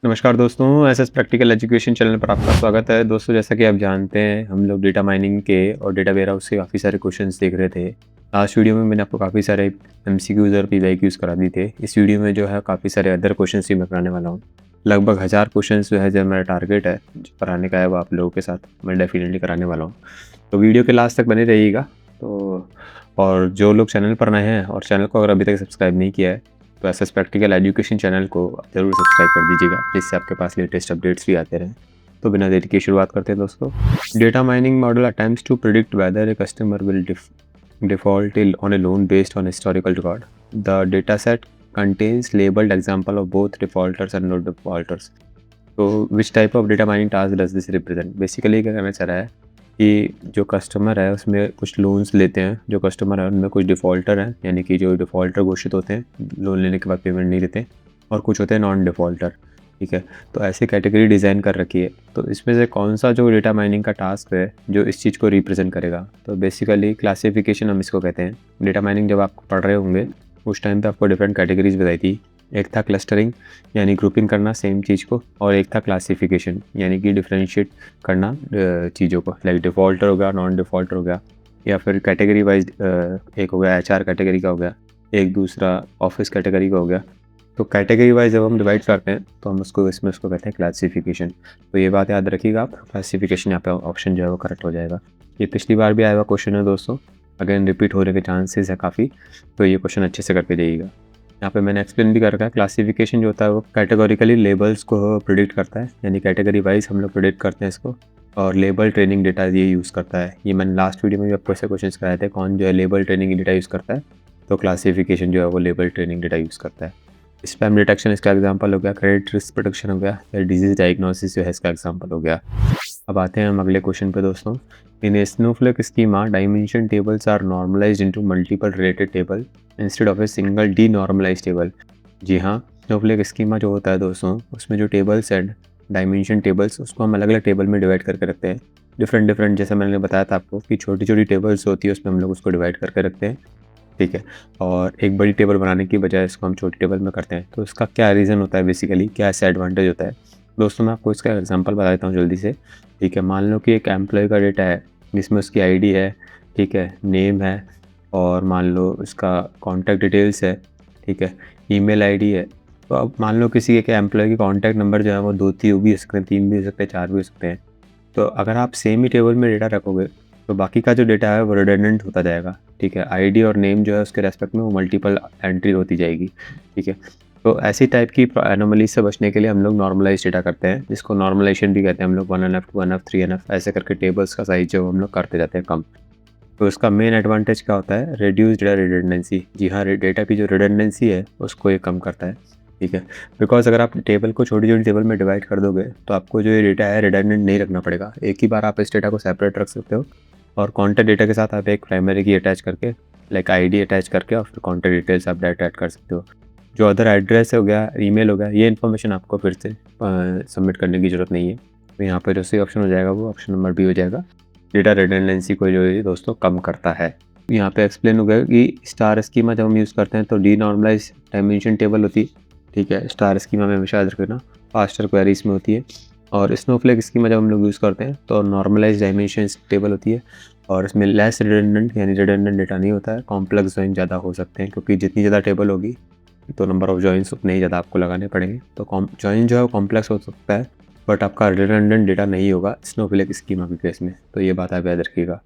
नमस्कार दोस्तों, SS practical education channel पर आपका स्वागत है। दोस्तों, जैसा कि आप जानते हैं, हम लोग डेटा माइनिंग के और डेटा वेयरहाउस के काफ़ी सारे क्वेश्चंस देख रहे थे। लास्ट वीडियो में मैंने आपको काफ़ी सारे एमसीक्यूज़ और पीवाईक्यूज़ करा दिए थे। इस वीडियो में जो है काफ़ी सारे अदर क्वेश्चंस भी मैं कराने वाला हूँ। लगभग 1000 क्वेश्चंस जो है, जो मेरा टारगेट है जो कराने का है, वो आप लोगों के साथ मैं डेफिनेटली कराने वाला हूँ। तो वीडियो के लास्ट तक बने रहिएगा। तो और जो लोग चैनल पर नए हैं और चैनल को अगर अभी तक सब्सक्राइब नहीं किया है, तो एसएस प्रैक्टिकल एजुकेशन चैनल को ज़रूर सब्सक्राइब कर दीजिएगा, जिससे आपके पास लेटेस्ट अपडेट्स भी आते रहें। तो बिना देरी के शुरुआत करते हैं दोस्तों। Data mining model attempts to predict whether a customer will default on a loan based on historical record. The dataset contains labeled example of both defaulters and no defaulters. तो which type of data mining task does this represent? Basically क्या करना चाह रहा है कि जो customer है उसमें कुछ लोन्स लेते हैं, जो कस्टमर है उनमें कुछ डिफ़ॉल्टर हैं, यानी कि जो डिफ़ॉल्टर घोषित होते हैं लोन लेने के बाद पेमेंट नहीं देते, और कुछ होते हैं नॉन डिफ़ॉल्टर। ठीक है, तो ऐसी कैटेगरी डिज़ाइन कर रखी है। तो इसमें से कौन सा जो डेटा माइनिंग का टास्क है जो इस चीज़ को रिप्रेजेंट करेगा? तो बेसिकली क्लासिफिकेशन हम इसको कहते हैं। डेटा माइनिंग जब आप पढ़ रहे होंगे उस टाइम पे आपको डिफरेंट कैटेगरीज बताई थी। एक था क्लस्टरिंग, यानी ग्रुपिंग करना सेम चीज़ को, और एक था क्लासिफिकेशन, यानी कि डिफरेंशिएट करना चीज़ों को, लाइक डिफ़ॉल्टर हो गया, नॉन डिफ़ॉल्टर हो गया, या फिर कैटेगरी वाइज एक हो गया एचआर कैटेगरी का हो गया, एक दूसरा ऑफिस कैटेगरी का हो गया। तो कैटेगरी वाइज जब हम डिवाइड करते हैं तो हम उसको कहते हैं क्लासिफिकेशन। तो ये बात याद रखिएगा आप, क्लासिफिकेशन यहाँ पे ऑप्शन जो है वो करेक्ट हो जाएगा। ये पिछली बार भी आया हुआ क्वेश्चन है दोस्तों, अगेन रिपीट होने के चांसेस है काफ़ी, तो ये क्वेश्चन अच्छे से करके जाइएगा। यहाँ पे मैंने एक्सप्लेन भी कर रखा है। क्लासिफिकेशन जो होता है वो कैटेगोरिकली लेबल्स को प्रिडिक्ट करता है, यानी कैटेगरी वाइज हम लोग प्रिडिक्ट करते हैं इसको, और लेबल ट्रेनिंग डेटा ये यूज़ करता है। ये मैंने लास्ट वीडियो में भी आपको ऐसे क्वेश्चन कराए थे, कौन जो है लेबल ट्रेनिंग डेटा यूज़ करता है। तो क्लासिफिकेशन जो है वो लेबल ट्रेनिंग डेटा यूज़ करता है। स्पैम डिटेक्शन इसका एग्जांपल हो गया, क्रेडिट रिस्क प्रोटेक्शन हो गया, या डिजीज डायग्नोसिस जो है इसका एग्जांपल हो गया। अब आते हैं हम अगले क्वेश्चन पे दोस्तों। In a snowflake schema dimension tables are normalised into multiple related table instead of a single denormalised table. जी हाँ, स्नोफ्लेक स्कीमा जो होता है दोस्तों, उसमें जो टेबल्स हैं डायमेंशन टेबल्स, उसको हम अलग अलग टेबल में डिवाइड करके रखते हैं। डिफरेंट जैसा मैंने बताया था आपको कि छोटी छोटी टेबल्स होती है, उसमें हम लोग उसको डिवाइड करके रखते हैं। ठीक है, और एक बड़ी टेबल बनाने की बजाय इसको हम छोटी टेबल में करते हैं। तो इसका क्या रीज़न होता है, बेसिकली क्या इससे एडवांटेज होता है दोस्तों? मैं आपको इसका एग्जांपल बता देता हूँ जल्दी से। ठीक है, मान लो कि एक एम्प्लॉय का डेटा है जिसमें उसकी आईडी है, ठीक है, नेम है, और मान लो उसका कॉन्टैक्ट डिटेल्स है, ठीक है, ईमेल आईडी है। तो अब मान लो किसी एक एम्प्लॉय की कॉन्टैक्ट नंबर जो है वो 2 भी हो सकते हैं, 3 भी हो सकते हैं, 4 भी हो सकते हैं। तो अगर आप सेम ही टेबल में डेटा रखोगे तो बाकी का जो डेटा है वो रिडंडेंट होता जाएगा। ठीक है, आईडी और नेम जो है उसके रेस्पेक्ट में वो मल्टीपल एंट्री होती जाएगी। ठीक है, तो ऐसी टाइप की एनोमली से बचने के लिए हम लोग नॉर्मलाइज डेटा करते हैं, जिसको नॉर्मलाइजेशन भी कहते हैं हम लोग। 1NF 2NF 3NF ऐसे करके टेबल्स का साइज जो हम लोग करते जाते हैं कम। तो इसका मेन एडवांटेज क्या होता है? Reduce data redundancy. जी हाँ, डेटा की जो रिडंडेंसी है उसको ये कम करता है। ठीक है, बिकॉज अगर आप टेबल को छोटी छोटी टेबल में डिवाइड कर दोगे तो आपको जो ये डेटा है रिडंडेंट नहीं रखना पड़ेगा। एक ही बार आप इस डेटा को सेपरेट रख सकते हो, और कॉन्टैक्ट डेटा के साथ आप एक प्राइमरी की अटैच करके, लाइक आईडी अटैच करके, और फिर कॉन्टैक्ट डिटेल्स आप डाटा ऐड कर सकते हो। जो अदर एड्रेस हो गया, ईमेल हो गया, ये इन्फॉर्मेशन आपको फिर से सबमिट करने की ज़रूरत नहीं है। तो यहाँ पर जो सही ऑप्शन हो जाएगा वो ऑप्शन नंबर बी हो जाएगा। डेटा रिडंडेंसी को जो है दोस्तों कम करता है। यहाँ पे एक्सप्लेन हो गया कि स्टार स्कीमा जब हम यूज़ करते हैं तो डीनॉर्मलाइज्ड डायमेंशन टेबल होती है। ठीक है, स्टार स्कीमा में हमेशा याद रखना फास्टर क्वेरीज में होती है। और स्नोफ्लेक स्कीमा जब हम लोग यूज़ करते हैं तो नॉर्मलाइज्ड डायमेंशन टेबल होती है, और इसमें लेस रिडंडेंट यानी रिडंडेंट डेटा नहीं होता है। कॉम्प्लेक्स जॉइन ज़्यादा हो सकते हैं, क्योंकि जितनी ज़्यादा टेबल होगी तो नंबर ऑफ जॉइंस उतने ही ज़्यादा आपको लगाने पड़ेंगे। तो जॉइन जो है कॉम्प्लेक्स हो सकता है, बट आपका रिडंडेंट डेटा नहीं होगा स्नोफ्लेक स्कीमा के केस में। तो ये बात आप याद रखिएगा।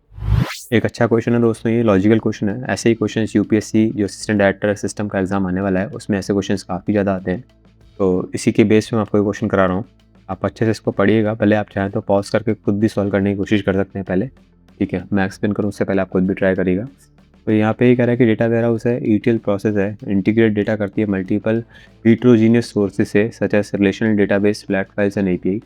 एक अच्छा क्वेश्चन है दोस्तों, ये लॉजिकल क्वेश्चन है। ऐसे ही क्वेश्चन यूपीएससी जो असिस्टेंट डायरेक्टर सिस्टम का एग्जाम आने वाला है उसमें ऐसे क्वेश्चंस काफ़ी ज़्यादा आते हैं। तो इसी के बेस पे मैं आपको ये क्वेश्चन करा रहा हूँ। आप अच्छे से इसको पढ़िएगा, पहले आप चाहें तो पॉज करके खुद भी सॉल्व करने की कोशिश कर सकते हैं पहले। ठीक है, मैं एक्सप्लेन करूँ उससे पहले आप खुद भी ट्राई करिएगा। तो यहाँ पे ये कह रहा है कि डेटा वेयरहाउस है, ईटीएल प्रोसेस है, इंटीग्रेट डेटा करती है मल्टीपल हिट्रोजीनियस सोर्सेज से, such as relational database, flat files and API.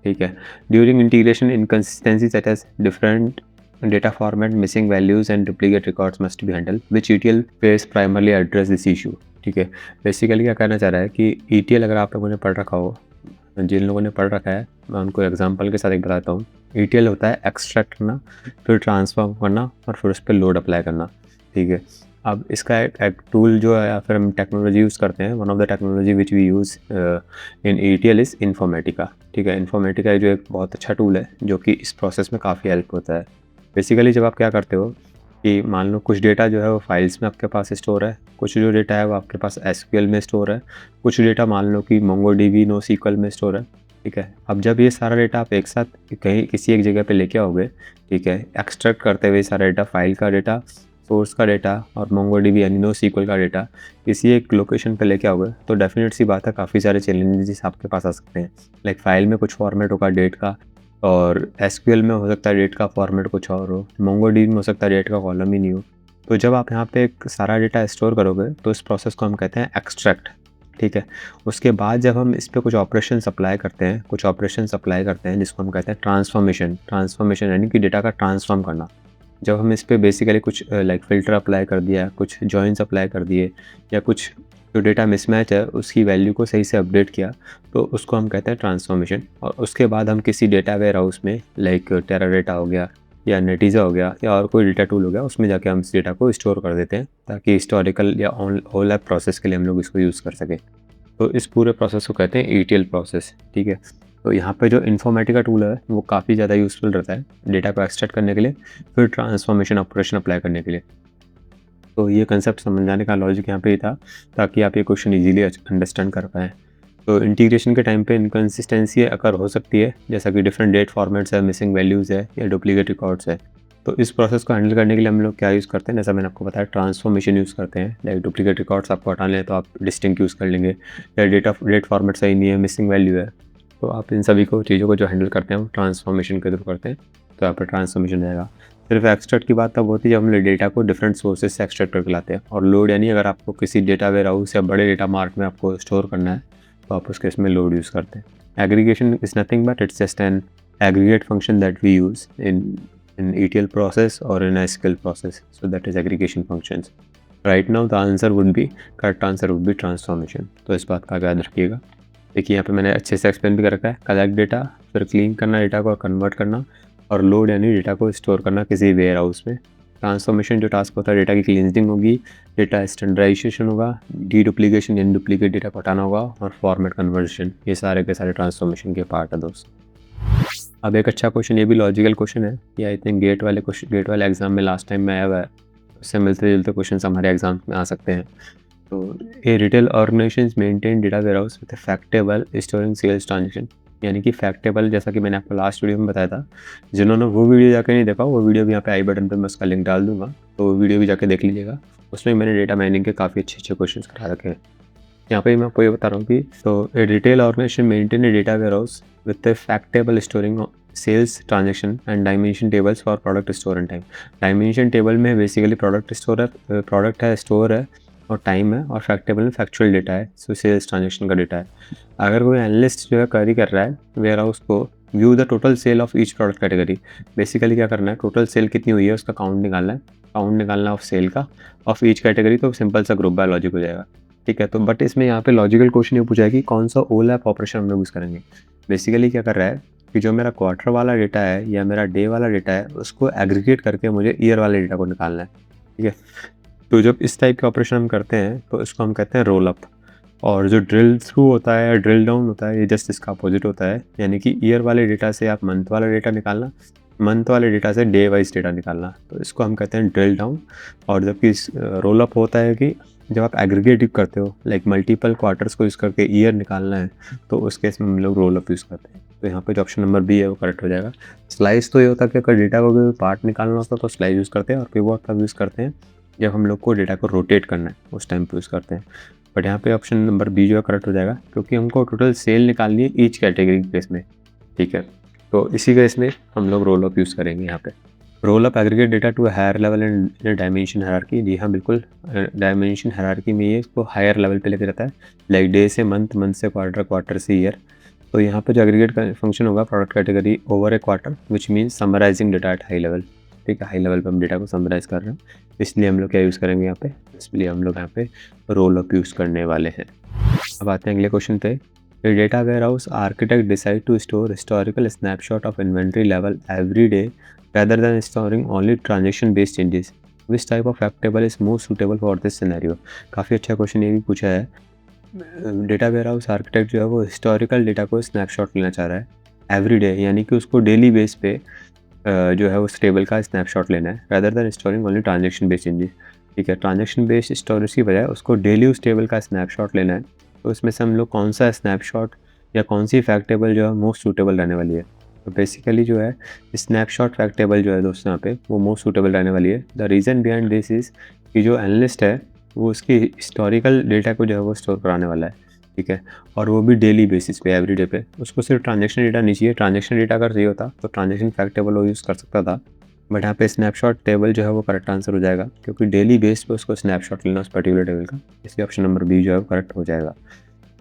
ठीक है, during integration inconsistency such as different data format, missing values and duplicate records must be handled, which ETL phase primarily address this issue। ठीक है, basically क्या कहना चाह रहा है कि ETL अगर आप लोगों ने पढ़ रखा हो, जिन लोगों ने पढ़ रखा है मैं उनको एग्जांपल के साथ एक बताता हूँ। ETL होता है एक्सट्रैक्ट करना, फिर ट्रांसफॉर्म करना, और फिर उस पर लोड अप्लाई करना। ठीक है, अब इसका एक टूल जो है या फिर हम टेक्नोलॉजी यूज़ करते हैं, one of the technology which we use in ETL is Informatica. ठीक है, इन्फॉर्मेटिका जो एक बहुत अच्छा टूल है जो कि इस प्रोसेस में काफ़ी हेल्प होता है। बेसिकली जब आप क्या करते हो कि मान लो कुछ डेटा जो है वो फाइल्स में आपके पास स्टोर है, कुछ जो डेटा है वो आपके पास SQL में स्टोर है, कुछ डेटा मान लो कि MongoDB NoSQL में स्टोर है। ठीक है, अब जब ये सारा डेटा आप एक साथ कहीं किसी एक जगह पे लेके आओगे, ठीक है, एक्सट्रैक्ट करते हुए सारा डेटा, फाइल का डेटा, सोर्स का डेटा और MongoDB यानी NoSQL का डेटा किसी एक लोकेशन पे लेके आओगे, तो डेफिनेट सी बात है काफ़ी सारे चैलेंजेस आपके पास आ सकते हैं। लाइक फाइल में कुछ फॉर्मेट होगा डेट का, और SQL में हो सकता है डेट का फॉर्मेट कुछ और हो, MongoDB में हो सकता है डेट का कॉलम ही नहीं हो। तो जब आप यहाँ पे एक सारा डेटा स्टोर करोगे तो इस प्रोसेस को हम कहते हैं एक्सट्रैक्ट। ठीक है, उसके बाद जब हम इस पे कुछ ऑपरेशन अप्लाई करते हैं जिसको हम कहते हैं ट्रांसफॉर्मेशन यानी कि डेटा का ट्रांसफॉर्म करना। जब हम इस पे बेसिकली कुछ लाइक फ़िल्टर अप्लाई कर दिया, कुछ जॉइंस अप्लाई कर दिए, या कुछ जो डेटा मिसमैच है उसकी वैल्यू को सही से अपडेट किया, तो उसको हम कहते हैं ट्रांसफॉर्मेशन। और उसके बाद हम किसी डेटा वेयर हाउस में लाइक टेराडाटा हो गया या नेटिज़ा हो गया या और कोई डेटा टूल हो गया, उसमें जाके हम इस डेटा को स्टोर कर देते हैं ताकि हिस्टोरिकल या होल ऐप प्रोसेस के लिए हम लोग इसको यूज़ कर सकें। तो इस पूरे प्रोसेस को कहते हैं ETL प्रोसेस। ठीक है, तो यहाँ पे जो इन्फॉर्मेटिका टूल है वो काफ़ी ज़्यादा यूज़फुल रहता है डेटा को एक्सट्रैक्ट करने के लिए, फिर ट्रांसफॉर्मेशन ऑपरेशन अप्लाई करने के लिए। तो ये कंसेप्ट समझाने का लॉजिक यहाँ पे ही था ताकि आप ये क्वेश्चन इजीली अंडरस्टैंड कर पाएँ। तो इंटीग्रेशन के टाइम पे इनकंसिस्टेंसी अकर हो सकती है, जैसा कि डिफरेंट डेट फॉर्मेट्स है, मिसिंग वैल्यूज़ है या डुप्लीकेट रिकॉर्ड्स है। तो इस प्रोसेस को हैंडल करने के लिए हम लोग क्या यूज़ करते हैं, जैसा मैंने आपको बताया ट्रांसफॉर्मेशन यूज़ करते हैं। लाइक डुप्लीकेट रिकॉर्ड्स आपको हटाने हैं तो आप डिस्टिंक्ट यूज़ कर लेंगे, या डेट फॉर्मेट सही नहीं है, मिसिंग वैल्यू है, तो आप इन सभी को चीज़ों को जो हैंडल करते हैं वो ट्रांसफॉर्मेशन के थ्रू करते हैं। तो यहाँ पर ट्रांसफॉर्मेशन रहेगा। सिर्फ एक्सट्रैक्ट की बात तब होती है जब हम डेटा को डिफरेंट सोर्सेज से एक्सट्रैक्ट करके लाते हैं। और लोड यानी अगर आपको किसी डेटा वेयर हाउस या बड़े डेटा मार्ट में आपको स्टोर करना है तो आप उस केस में लोड यूज़ करते हैं। Aggregation is nothing but it's just an aggregate function that we use in ETL process or in SQL process, so that is aggregation functions. Right now the correct answer would be transformation। तो इस बात का याद रखिएगा। देखिए यहाँ पे मैंने अच्छे से एक्सप्लेन भी कर रखा है, कलेक्ट डेटा, फिर क्लीन करना डेटा को और कन्वर्ट करना, और लोड यानी डेटा को स्टोर करना किसी वेयर हाउस में। ट्रांसफॉर्मेशन जो टास्क होता है डेटा की क्लींजिंग होगी, डेटा स्टैंडर्डाइजेशन होगा, डुप्लीकेशन यानी डुप्लीकेट डेटा को हटाना होगा, और फॉर्मेट कन्वर्जन, ये सारे के सारे ट्रांसफॉर्मेशन के पार्ट है दोस्त। अब एक अच्छा क्वेश्चन, ये भी लॉजिकल क्वेश्चन है, ये आई थिंक गेट वाले एग्जाम में लास्ट टाइम में आया हुआ है, उससे मिलते जुलते क्वेश्चन हमारे एग्जाम में आ सकते हैं। तो a retail organisation maintain data warehouse with fact table storing sales transaction, यानी कि फैक्ट टेबल, जैसा कि मैंने आपको लास्ट वीडियो में बताया था। जिन्होंने वो वीडियो जाकर नहीं देखा, वो वीडियो भी यहाँ पे आई बटन पे मैं उसका लिंक डाल दूंगा, तो वो वीडियो भी जाके देख लीजिएगा। उसमें मैंने डेटा माइनिंग के काफ़ी अच्छे क्वेश्चन करा रखे हैं। यहाँ पे मैं आपको ये बता रहा हूँ कि तो a retail organisation maintain a data warehouse with fact table storing sales transaction and dimension tables for product store and time. Dimension table में बेसिकली प्रोडक्ट है, स्टोर है और टाइम है, और फैक्ट टेबल में फैक्चुअल डेटा है, so sales transaction का data है। अगर कोई एनालिस्ट जो है क्वेरी कर रहा है वेयर हाउस को, view the total sale of each product category, basically क्या करना है, टोटल सेल कितनी हुई है उसका काउंट निकालना ऑफ सेल का ऑफ ईच कैटेगरी, तो सिंपल सा ग्रुप बाय लॉजिक हो जाएगा। ठीक है, तो बट इसमें यहाँ पे लॉजिकल क्वेश्चन ये पूछा है कि कौन सा ओलैप ऑपरेशन हम लोग यूज़ करेंगे। बेसिकली क्या कर रहा है कि जो मेरा क्वार्टर वाला डेटा है या मेरा डे वाला डेटा है उसको एग्रीगेट करके मुझे ईयर वाले डेटा को निकालना है। ठीक है, तो जब इस टाइप के ऑपरेशन हम करते हैं तो इसको हम कहते हैं रोल अप। और जो ड्रिल थ्रू होता है या ड्रिल डाउन होता है, ये जस्ट इसका अपोजिट होता है, यानी कि ईयर वाले डेटा से आप मंथ वाला डेटा निकालना, मंथ वाले डेटा से डे वाइज डेटा निकालना, तो इसको हम कहते हैं ड्रिल डाउन। और जबकि रोल अप होता है कि जब आप एग्रीगेट करते हो, लाइक मल्टीपल क्वार्टर्स को यूज़ करके ईयर निकालना है, तो उस केस में हम लोग रोल अप यूज़ करते हैं। तो यहाँ पे जो ऑप्शन नंबर बी है वो करेक्ट हो जाएगा। स्लाइस तो ये होता है कि अगर डेटा को कोई पार्ट निकालना होता है तो स्लाइस यूज़ करते हैं, और पिवट तब यूज़ करते हैं जब हम लोग को डेटा को रोटेट करना है, उस टाइम पे यूज़ करते हैं। बट यहाँ पे ऑप्शन नंबर बी जो है करेक्ट हो जाएगा, क्योंकि हमको टोटल सेल निकालनी है ईच कैटेगरी के केस में। ठीक है, तो इसी केस में हम लोग रोल अप यूज़ करेंगे यहाँ पे। Roll up aggregate data to higher level in dimension hierarchy. जी हाँ बिल्कुल, डायमेंशन हायरार्की में ये इसको हायर लेवल पे लेके जाता है, लाइक डे से मंथ, मंथ से क्वार्टर, क्वार्टर से ईयर। तो यहाँ पे जो एग्रीगेट का फंक्शन होगा, product category over a quarter, which means summarising data at high level. ठीक है, हाई लेवल पे हम डेटा को समराइज कर रहे हैं, इसलिए हम लोग क्या यूज़ करेंगे यहाँ पे, इसलिए हम लोग यहाँ पे रोल अप यूज़ करने वाले हैं। अब आते हैं अगले क्वेश्चन पे। A data warehouse architect decide to store historical snapshot of inventory level every day rather than storing only transaction based changes। Which type of fact table is most suitable for this scenario. काफ़ी अच्छा question ये भी पूछा है। Data warehouse architect जो है वो historical data को स्नैपशॉट लेना चाह रहा है एवरी डे, यानी कि उसको डेली बेस पे जो है उस टेबल का स्नैपशॉट लेना है rather than storing only transaction based changes. ठीक है, ट्रांजेक्शन बेस्ड स्टोरेज की बजाय उसको डेली उस टेबल का स्नैपशॉट लेना है। तो इसमें से हम लोग कौन सा स्नैपशॉट या कौन सी फैक्ट टेबल जो है मोस्ट सूटेबल रहने वाली है। तो बेसिकली जो है स्नैपशॉट फैक्ट टेबल जो है दोस्तों यहाँ पे वो मोस्ट सूटेबल रहने वाली है। The reason behind this is कि जो एनालिस्ट है वो उसकी हिस्टोरिकल डेटा को जो है वो स्टोर कराने वाला है। ठीक है, और वो भी डेली बेसिस पे, एवरी डे पे। उसको सिर्फ ट्रांजेक्शन डेटा नहीं चाहिए। ट्रांजेक्शन डेटा अगर चाहिए होता तो ट्रांजेक्शन फैक्ट टेबल वो यूज़ कर सकता था, बट यहाँ पे स्नैपशॉट टेबल जो है वो करेक्ट आंसर हो जाएगा, क्योंकि डेली बेस पे उसको स्नैपशॉट लेना उस पर्टिकुलर टेबल का, इसलिए ऑप्शन नंबर बी जो है वो करेक्ट हो जाएगा।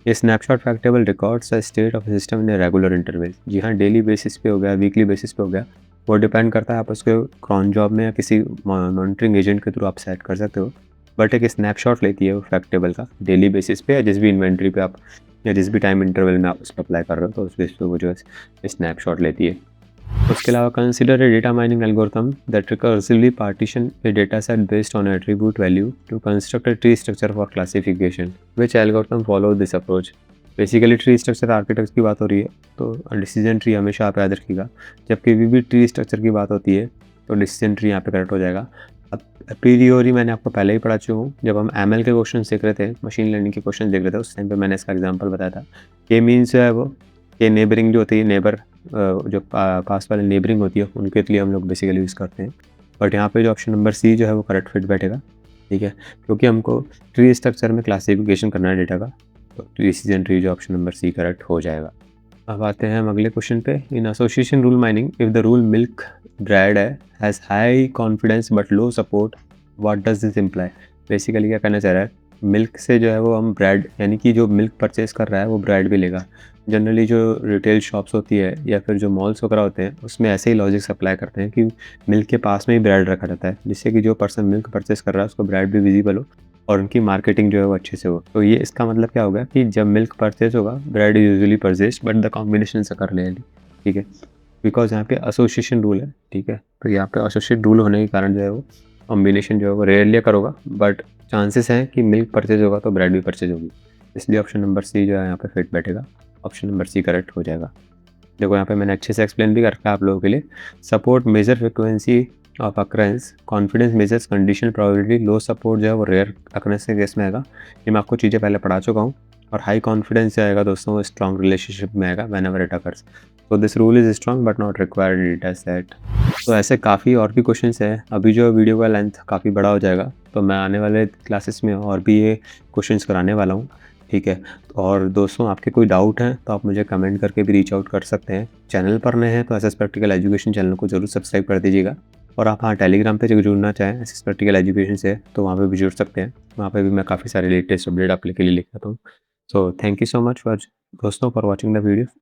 ये snapshot fact table records the state of system in regular interval. जी हाँ, डेली बेसिस पे हो गया, वीकली बेसिस पे हो गया, वो डिपेंड करता है आप उसको क्रॉन जॉब में या किसी मॉनिटरिंग एजेंट के थ्रू आप सेट कर सकते हो। बट एक स्नैपशॉट लेती है वो फैक्ट टेबल का डेली बेसिस पे, या जिस भी इन्वेंट्री पे आप या जिस भी टाइम इंटरवल में आप उसको अप्लाई कर रहे हो, तो उस बेस पे वो जो है स्नैपशॉट लेती है। उसके अलावा consider a data mining algorithm that recursively partition a data set based on attribute value to construct a tree structure for classification. Which algorithm follow this approach. Basically tree structure architect की बात हो रही है, तो decision tree हमेशा आप याद रखिएगा। जब कभी भी ट्री स्ट्रक्चर की बात होती है तो डिसीजन ट्री यहाँ पे करेक्ट हो जाएगा। अब प्रीरियोरी मैंने आपको पहले ही पढ़ा चुका हूँ, जब हम एमएल के क्वेश्चन देख रहे थे, मशीन लर्निंग के क्वेश्चन देख रहे थे, उस टाइम पे मैंने इसका एग्जांपल बताया था। के मीन्स जो है वो के नेबरिंग जो होती है, नेबर जो पास वाले नेबरिंग होती है उनके लिए हम लोग बेसिकली यूज़ करते हैं। बट यहाँ पे जो ऑप्शन नंबर सी जो है वो करेक्ट फिट बैठेगा। ठीक है, क्योंकि हमको ट्री स्ट्रक्चर में क्लासिफिकेशन करना है डेटा का, तो डिसीजन ट्री जो ऑप्शन नंबर सी करेक्ट हो जाएगा। अब आते हैं हम अगले क्वेश्चन पे। In association rule mining, if the rule milk bread has high confidence but low support, what does this imply. Basically क्या कहना चाह रहा है, मिल्क से जो है वो हम ब्रेड, यानी कि जो मिल्क परचेज कर रहा है वो ब्रेड भी लेगा। जनरली जो रिटेल शॉप्स होती है या फिर जो मॉल्स वगैरह होते हैं उसमें ऐसे ही लॉजिक अप्लाई करते हैं कि मिल्क के पास में ही ब्रेड रखा रहता है, जिससे कि जो पर्सन मिल्क परचेस कर रहा है उसको ब्रेड भी विजिबल हो और उनकी मार्केटिंग जो है वो अच्छे से हो। तो ये इसका मतलब क्या होगा कि जब मिल्क परचेज होगा, bread is usually purchase, but the combination से कर लेंगे। ठीक है, बिकॉज यहाँ पे एसोसिएशन रूल है। ठीक है, तो यहाँ पे एसोसिएट रूल होने के कारण जो है वो कॉम्बिनेशन जो है वो रेयरली अकर होगा, बट चांसेस हैं कि मिल्क परचेज होगा तो ब्रेड भी परचेज होगी, इसलिए ऑप्शन नंबर सी जो है यहाँ पे फिट बैठेगा। ऑप्शन नंबर सी करेक्ट हो जाएगा। देखो यहाँ पे मैंने अच्छे से एक्सप्लेन भी कर रखा है आप लोगों के लिए। Support measure frequency of occurrence, confidence measures conditional probability, low support जो है वो रेयर अक्रेंस के केस में आएगा। ये मैं आपको चीज़ें पहले पढ़ा चुका हूँ। और हाई कॉन्फिडेंस जो आएगा दोस्तों वो स्ट्रॉन्ग रिलेशनशिप में आएगा व्हेनेवर इट अकर्स। तो this rule is strong but not required in data set. तो ऐसे काफ़ी और भी क्वेश्चंस हैं। अभी जो वीडियो का लेंथ काफ़ी बड़ा हो जाएगा, तो मैं आने वाले क्लासेस में और भी ये क्वेश्चंस कराने वाला हूँ। ठीक है, और दोस्तों आपके कोई डाउट हैं तो आप मुझे कमेंट करके भी रीच आउट कर सकते हैं। चैनल पर नए हैं तो एसएस प्रैक्टिकल एजुकेशन चैनल को जरूर सब्सक्राइब कर दीजिएगा। और आप हाँ टेलीग्राम पे जुड़ना चाहें एसएस प्रैक्टिकल एजुकेशन से, तो वहाँ पे भी जुड़ सकते हैं। वहाँ पे भी मैं काफ़ी सारे लेटेस्ट अपडेट आपके लिए लेकर आता हूँ। So thank you so much for दोस्तों फॉर वॉचिंग द वीडियो।